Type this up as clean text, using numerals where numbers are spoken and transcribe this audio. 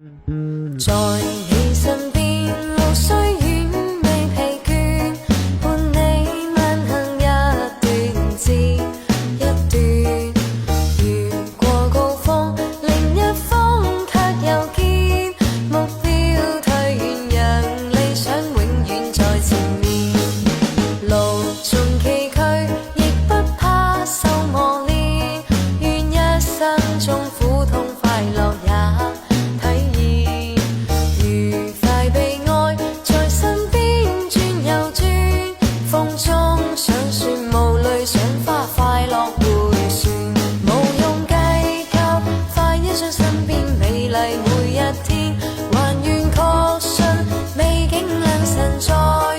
在你身邊，路雖遠未疲倦，伴你慢行一段接一段。越過高峰，另一峰卻又見目標退遠，讓理想永遠在前面。路縱崎嶇，亦不怕受磨練，願一生中苦痛快樂也想說無淚，賞花快樂迴旋，無用計較，快一想身邊美麗每一天，還願確信美景良辰在。